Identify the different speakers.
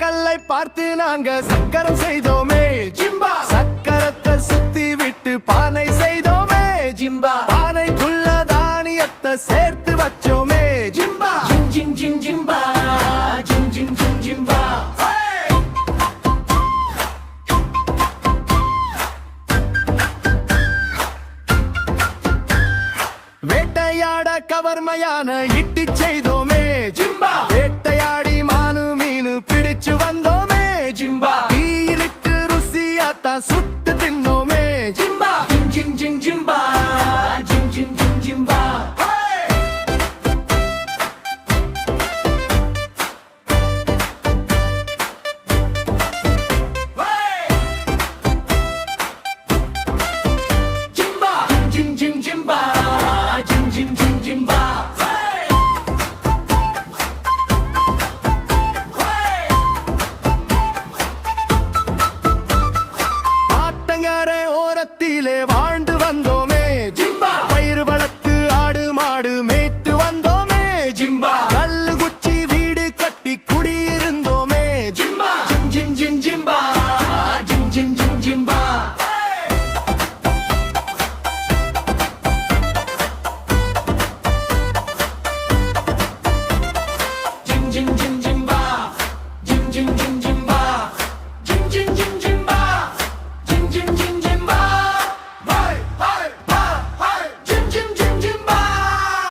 Speaker 1: கல்லை பார்த்து நாங்க சக்கரம் செய்தோமே ஜிம்பா. சக்கரத்தை சுத்தி விட்டு பானை செய்தோமே ஜிம்பா. பானைக்குள்ள தானியத்தை சேர்த்து வச்சோமே ஜிம்பா. ஜிம் ஜிம் ஜிம் ஜிம்பா, ஜிம் ஜிம் ஜிம் ஜிம்பா. வேட்டையாட கவர்மையான